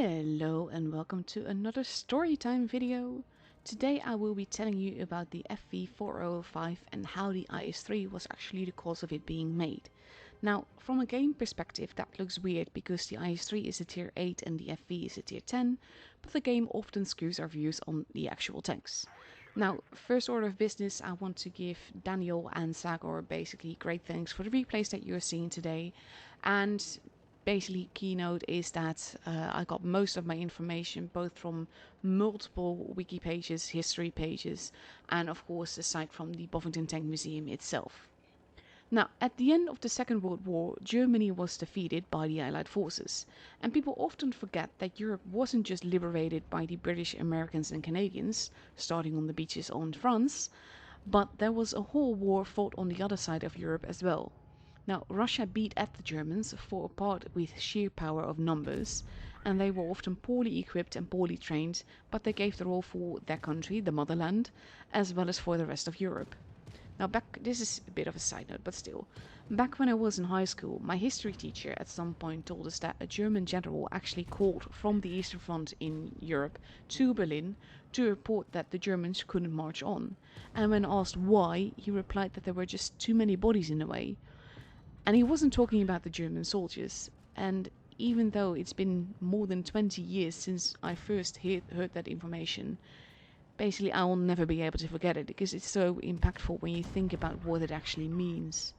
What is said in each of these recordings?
Hello and welcome to another storytime video. Today I will be telling you about the FV4005 and how the IS3 was actually the cause of it being made. Now, from a game perspective that looks weird because the IS3 is a tier 8 and the FV is a tier 10, but the game often skews our views on the actual tanks. Now, first order of business, I want to give Daniel and Sagor basically great thanks for the replays that you're seeing today, and basically keynote is that I got most of my information both from multiple wiki pages, history pages, and of course aside from the Bovington Tank Museum itself. Now, at the end of the Second World War, Germany was defeated by the Allied forces, and people often forget that Europe wasn't just liberated by the British, Americans and Canadians, starting on the beaches on France, but there was a whole war fought on the other side of Europe as well. Now, Russia beat at the Germans for a part with sheer power of numbers, and they were often poorly equipped and poorly trained, but they gave their all for their country, the motherland, as well as for the rest of Europe. Now, this is a bit of a side note, but still. Back when I was in high school, my history teacher at some point told us that a German general actually called from the Eastern Front in Europe to Berlin to report that the Germans couldn't march on. And when asked why, he replied that there were just too many bodies in the way. And he wasn't talking about the German soldiers. And even though it's been more than 20 years since I first heard that information, basically I will never be able to forget it because it's so impactful when you think about what it actually means.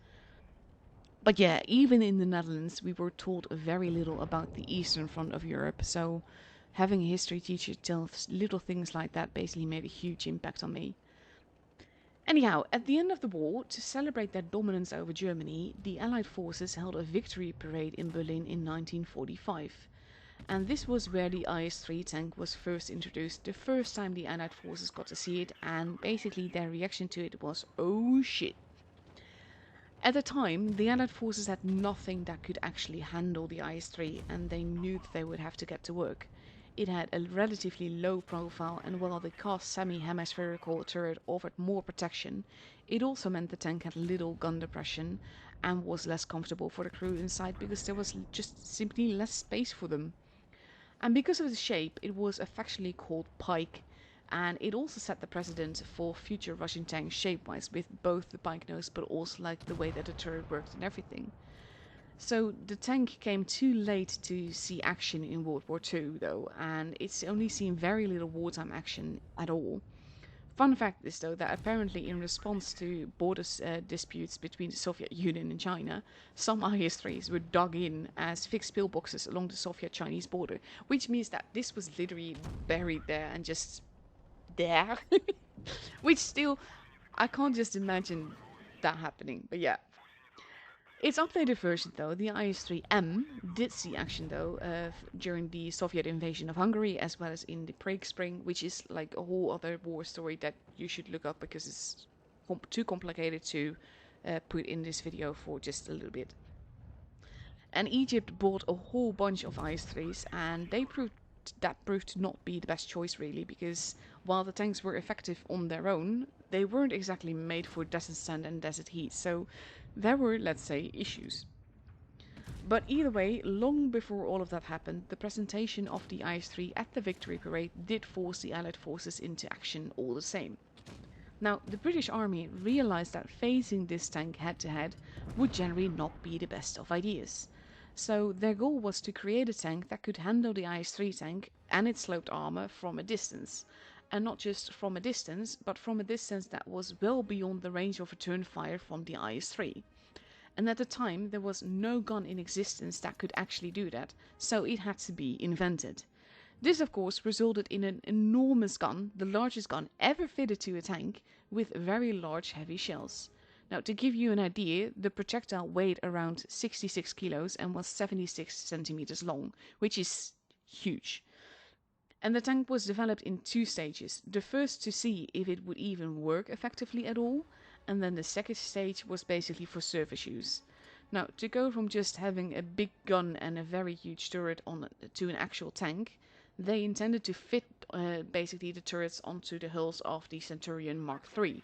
But yeah, even in the Netherlands we were taught very little about the Eastern Front of Europe, so having a history teacher tell little things like that basically made a huge impact on me. Anyhow, at the end of the war, to celebrate their dominance over Germany, the Allied forces held a victory parade in Berlin in 1945. And this was where the IS-3 tank was first introduced, the first time the Allied forces got to see it, and basically their reaction to it was, oh shit. At the time, the Allied forces had nothing that could actually handle the IS-3, and they knew that they would have to get to work. It had a relatively low profile, and while the cast semi-hemispherical turret offered more protection, it also meant the tank had little gun depression and was less comfortable for the crew inside because there was just simply less space for them. And because of the shape, it was affectionately called Pike, and it also set the precedent for future Russian tanks shape-wise, with both the pike nose but also like the way that the turret worked and everything. So the tank came too late to see action in World War II though, and it's only seen very little wartime action at all. Fun fact is though that apparently in response to border disputes between the Soviet Union and China, some IS-3s were dug in as fixed pillboxes along the Soviet-Chinese border, which means that this was literally buried there and just there. Which still, I can't just imagine that happening, but yeah. Its updated version though, the IS-3M, did see action though during the Soviet invasion of Hungary as well as in the Prague Spring, which is like a whole other war story that you should look up because it's too complicated to put in this video for just a little bit. And Egypt bought a whole bunch of IS-3s and that proved to not be the best choice really, because while the tanks were effective on their own, they weren't exactly made for desert sand and desert heat, so there were, let's say, issues. But either way, long before all of that happened, the presentation of the IS-3 at the Victory Parade did force the Allied forces into action all the same. Now, the British Army realized that facing this tank head-to-head would generally not be the best of ideas. So their goal was to create a tank that could handle the IS-3 tank and its sloped armor from a distance. And not just from a distance, but from a distance that was well beyond the range of return fire from the IS-3. And at the time, there was no gun in existence that could actually do that, so it had to be invented. This of course resulted in an enormous gun, the largest gun ever fitted to a tank, with very large heavy shells. Now, to give you an idea, the projectile weighed around 66 kilos and was 76 centimeters long, which is huge. And the tank was developed in two stages. The first to see if it would even work effectively at all, and then the second stage was basically for surface use. Now, to go from just having a big gun and a very huge turret to an actual tank, they intended to fit basically the turrets onto the hulls of the Centurion Mark III.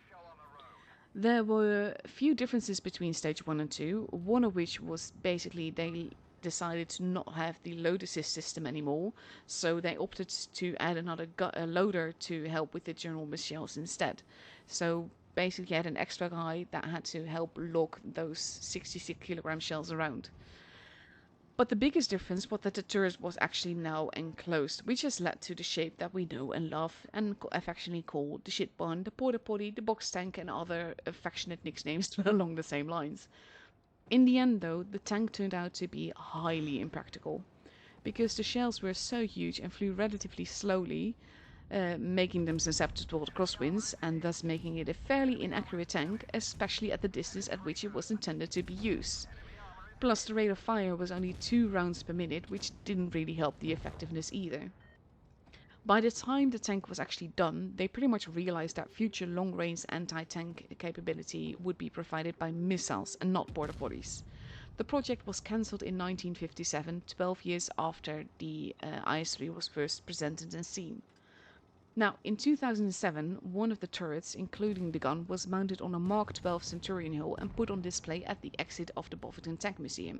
There were a few differences between stage 1 and 2, one of which was basically they decided to not have the load assist system anymore, so they opted to add another loader to help with the ginormous shells instead. So basically you had an extra guy that had to help lug those 66 kilogram shells around. But the biggest difference was that the turret was actually now enclosed, which has led to the shape that we know and love and affectionately call the shit bun, the porta potty, the box tank, and other affectionate nicknames along the same lines. In the end, though, the tank turned out to be highly impractical, because the shells were so huge and flew relatively slowly, making them susceptible to crosswinds, and thus making it a fairly inaccurate tank, especially at the distance at which it was intended to be used. Plus, the rate of fire was only 2 rounds per minute, which didn't really help the effectiveness either. By the time the tank was actually done, they pretty much realized that future long-range anti-tank capability would be provided by missiles and not porta potties. The project was cancelled in 1957, 12 years after the IS3 was first presented and seen. Now, in 2007, one of the turrets, including the gun, was mounted on a Mark 12 Centurion hull and put on display at the exit of the Bofferton Tank Museum.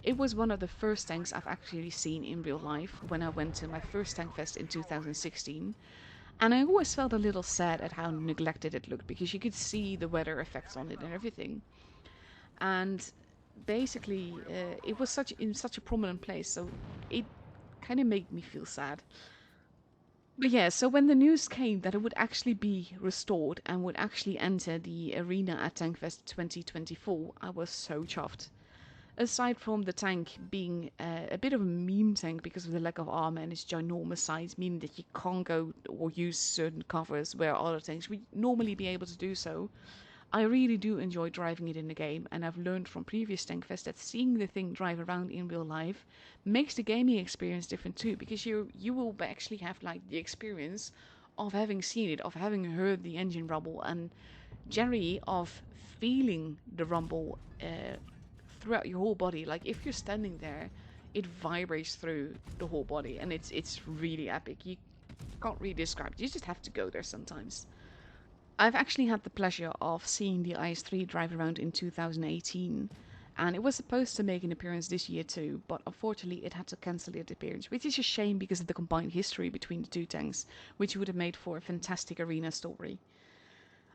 It was one of the first tanks I've actually seen in real life when I went to my first tank fest in 2016, and I always felt a little sad at how neglected it looked, because you could see the weather effects on it and everything. And basically, it was in such a prominent place, so it kind of made me feel sad. But yeah, so when the news came that it would actually be restored and would actually enter the arena at Tankfest 2024, I was so chuffed. Aside from the tank being a bit of a meme tank because of the lack of armor and its ginormous size, meaning that you can't go or use certain covers where other tanks would normally be able to do so, I really do enjoy driving it in the game, and I've learned from previous Tankfest that seeing the thing drive around in real life makes the gaming experience different too, because you will actually have like the experience of having seen it, of having heard the engine rumble, and generally of feeling the rumble throughout your whole body. Like if you're standing there, it vibrates through the whole body, and it's really epic. You can't really describe it. You just have to go there sometimes. I've actually had the pleasure of seeing the IS3 drive around in 2018, and it was supposed to make an appearance this year too, but unfortunately it had to cancel its appearance, which is a shame because of the combined history between the two tanks, which would have made for a fantastic arena story.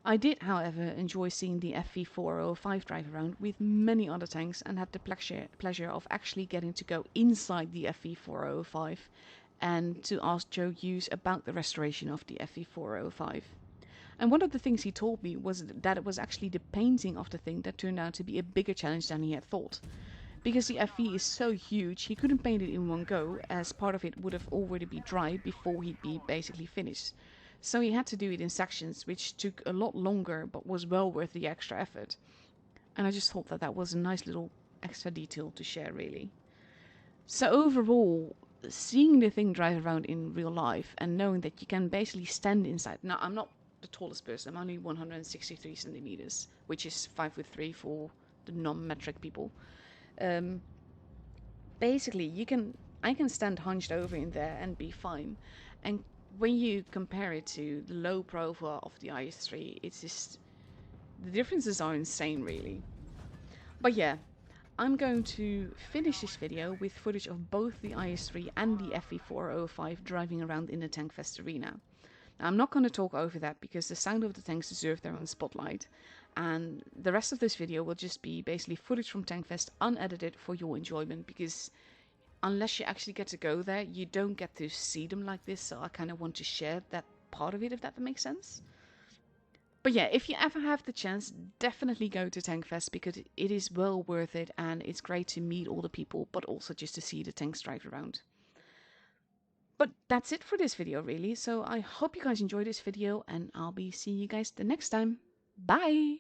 I did, however, enjoy seeing the FV4005 drive around with many other tanks, and had the pleasure of actually getting to go inside the FV4005 and to ask Joe Hughes about the restoration of the FV4005. And one of the things he told me was that it was actually the painting of the thing that turned out to be a bigger challenge than he had thought. Because the FV is so huge, he couldn't paint it in one go, as part of it would have already been dry before he'd be basically finished. So he had to do it in sections, which took a lot longer, but was well worth the extra effort. And I just thought that that was a nice little extra detail to share, really. So overall, seeing the thing drive around in real life and knowing that you can basically stand inside. Now, I'm not the tallest person. I'm only 163 centimeters, which is 5'3" for the non-metric people. Basically, I can stand hunched over in there and be fine. And when you compare it to the low profile of the IS3, it's just the differences are insane, really. But yeah, I'm going to finish this video with footage of both the IS3 and the FV4005 driving around in the Tankfest arena. Now, I'm not going to talk over that because the sound of the tanks deserve their own spotlight, and the rest of this video will just be basically footage from Tankfest unedited for your enjoyment, because unless you actually get to go there, you don't get to see them like this, so I kind of want to share that part of it, if that makes sense. But yeah, if you ever have the chance, definitely go to Tankfest, because it is well worth it, and it's great to meet all the people, but also just to see the tanks drive around. But that's it for this video, really, so I hope you guys enjoyed this video, and I'll be seeing you guys the next time. Bye!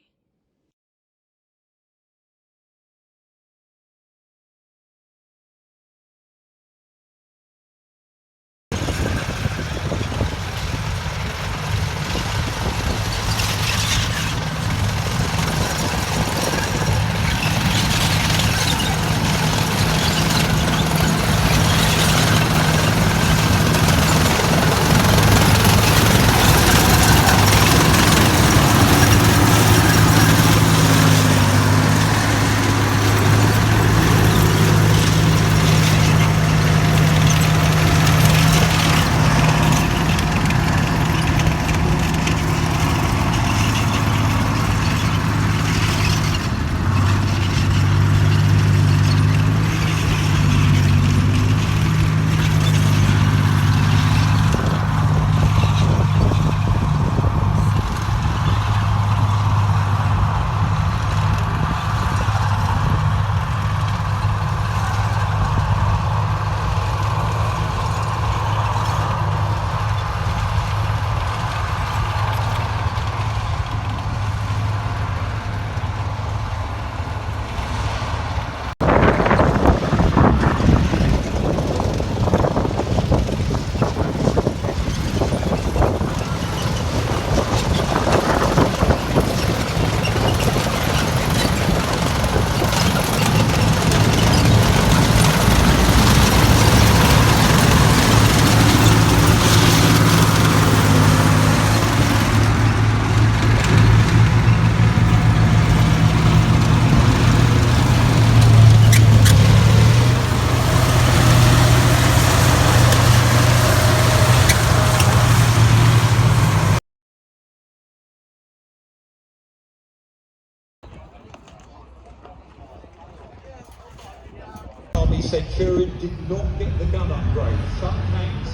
Army Centurion did not get the gun upgrade. Some tanks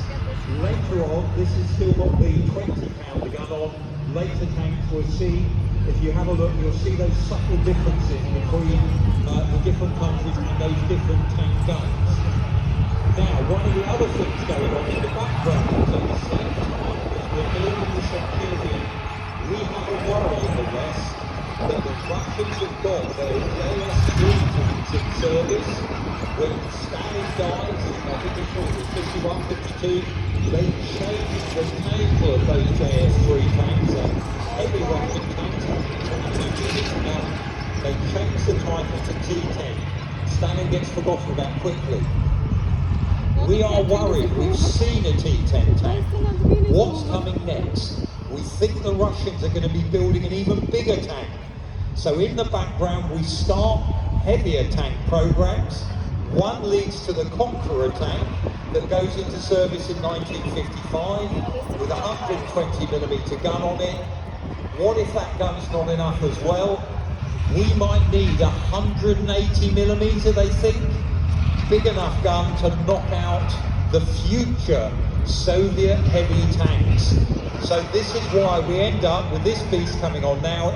later on, this has still got the 20-pounder gun on. Later tanks will see, if you have a look, you'll see those subtle differences between the different countries and those different tank guns. Now, one of the other things going on in the background is at the same time as we're building the Centurion, we have a worry in the West that the Russians have got their IS3 tanks in service. When Stalin died, I think it was 51, 52, they changed the name of those IS3 tanks, heavy Russian tanks, 22 units now. They changed the title to T10. Stalin gets forgotten about quickly. We are worried. We've seen a T10 tank. What's coming next? We think the Russians are going to be building an even bigger tank. So in the background, we start heavier tank programs. One leads to the Conqueror tank that goes into service in 1955 with a 120mm gun on it. What if that gun's not enough as well? We might need 180mm, they think. Big enough gun to knock out the future Soviet heavy tanks. So this is why we end up with this beast coming on now,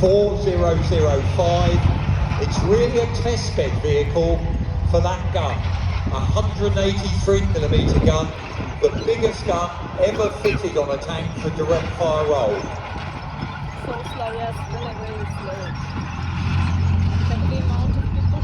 FV4005. It's really a testbed vehicle for that gun. 183mm gun, the biggest gun ever fitted on a tank for direct fire roll. So slow, yes, really, really slow. Can we mount it before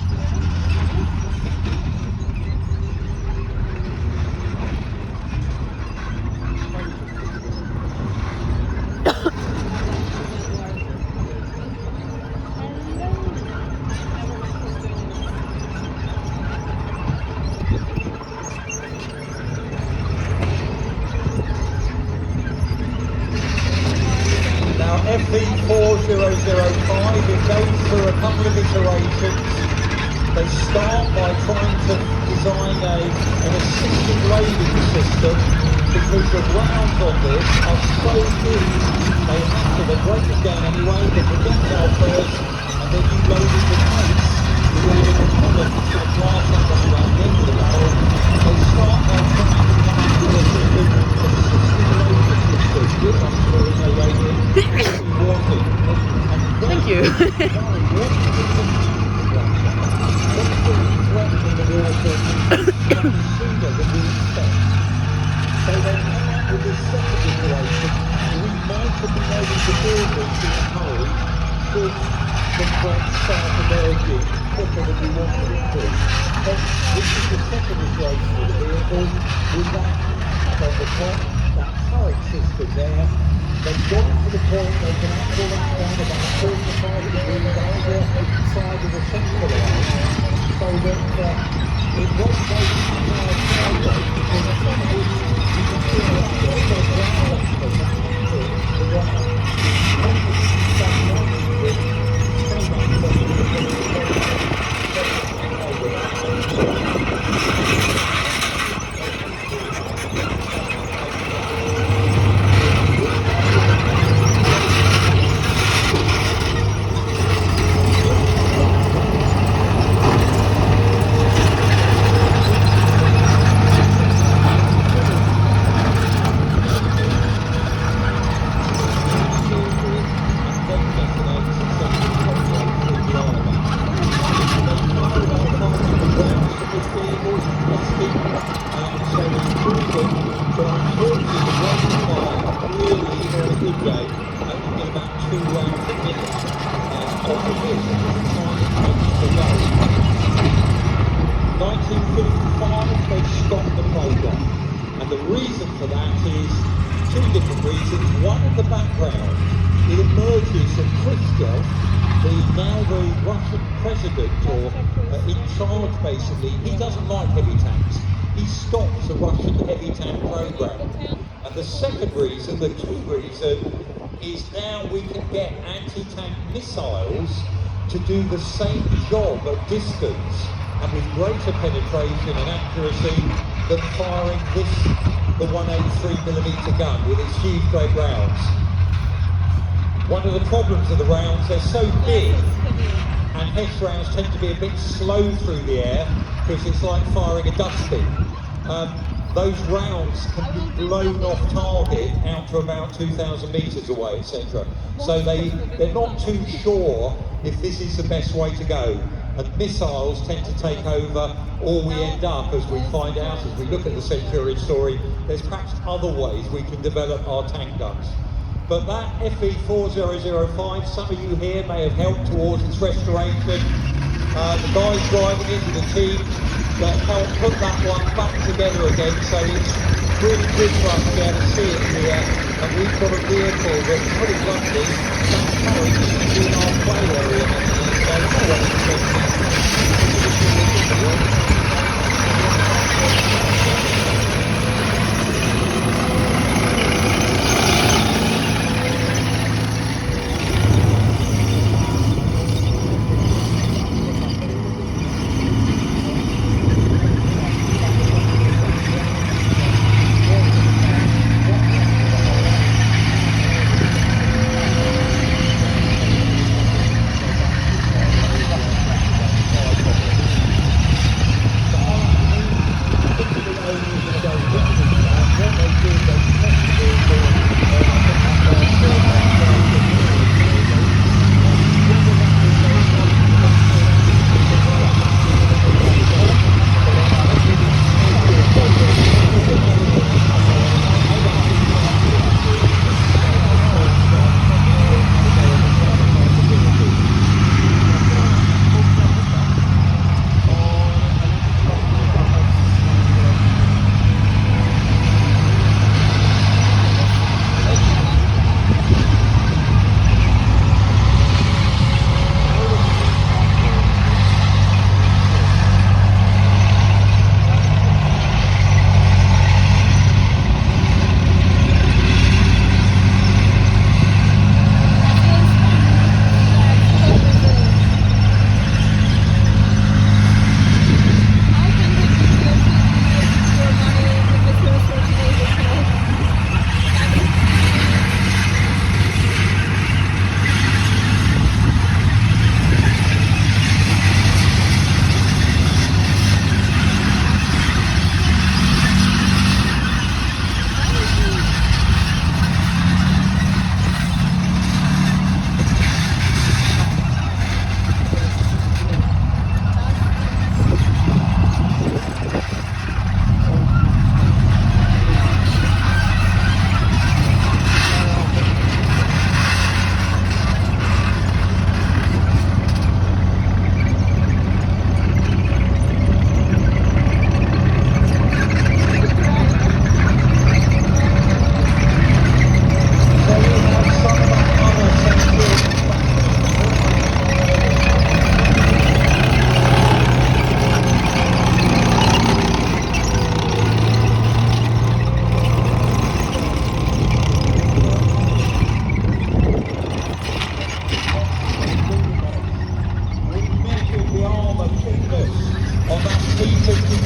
FV4005, it goes through a couple of iterations. They start by trying to design an assisted loading system because the rounds on this are so big. They have to break it down anyway, the projectile first, and then you load it with pace with all of the columns to the glass on the end of the barrel. They start by trying to come up with a system of assisted loading system. Good on the radio. Thank you. So they come out with this second iteration. We might have been able to build this in hurry should the threat start emerging quicker than we wanted it to. But this is the second iteration of the vehicle with that on the top, that turret system there. They've got it to the point they can actually down about 45 degrees over the side of the central line, so that it won't go sideways because you can see that there's no ground to the ground. And the reason for that is two different reasons. One, in the background, it emerges that Khrushchev, now the Russian president, or in charge basically, he doesn't like heavy tanks. He stops the Russian heavy tank program. And the second reason, the key reason, is now we can get anti-tank missiles to do the same job at distance and with greater penetration and accuracy than firing the 183mm gun with its huge great rounds. One of the problems of the rounds, they're so big and Hess rounds tend to be a bit slow through the air because it's like firing a dustbin. Those rounds can be blown off target out to about 2,000 metres away, etc. So they're not too sure if this is the best way to go. And missiles tend to take over, or we end up, as we find out as we look at the Centurion story, there's perhaps other ways we can develop our tank guns. But that FV4005, some of you here may have helped towards its restoration. The guys driving it with the team that helped put that one back together again, so it's really good for us to be able to see it here. And we've got a vehicle that, put it bluntly, that carries in our play area. So it's always interesting.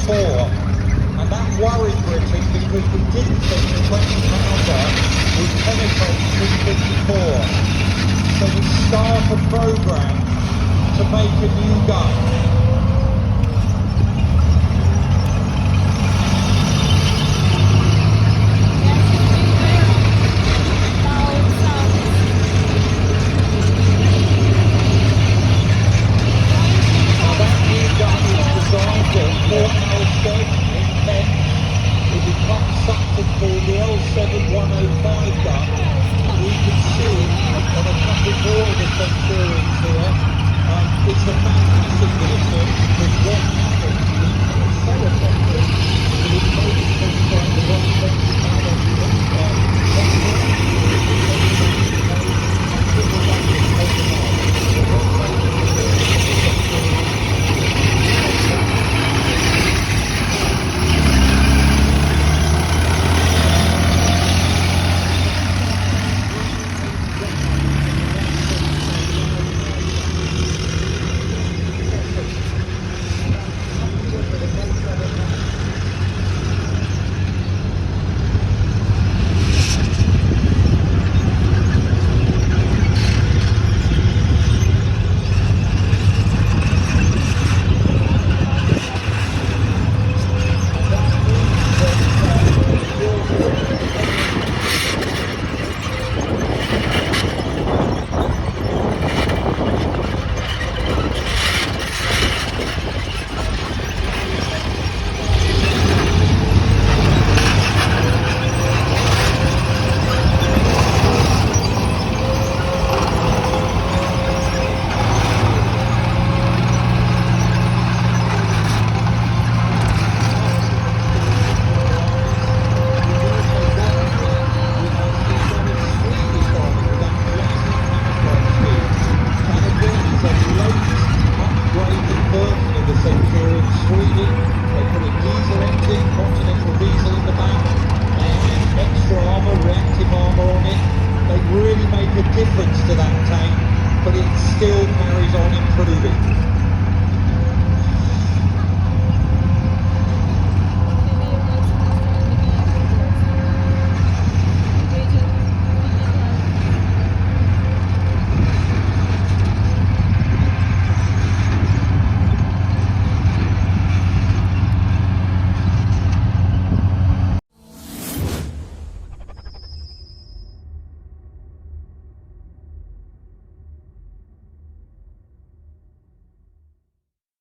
And that worried Britain because we didn't think the 20-pounder would penetrate T-54. So we start a program to make a new gun. Called the L7105 gun. We can see it on a couple more of the Centurions here. It's a fantastic breathing. They put a diesel engine, continental diesel in the back, and extra armour, reactive armour on it. They really make a difference to that tank, but it still carries on improving.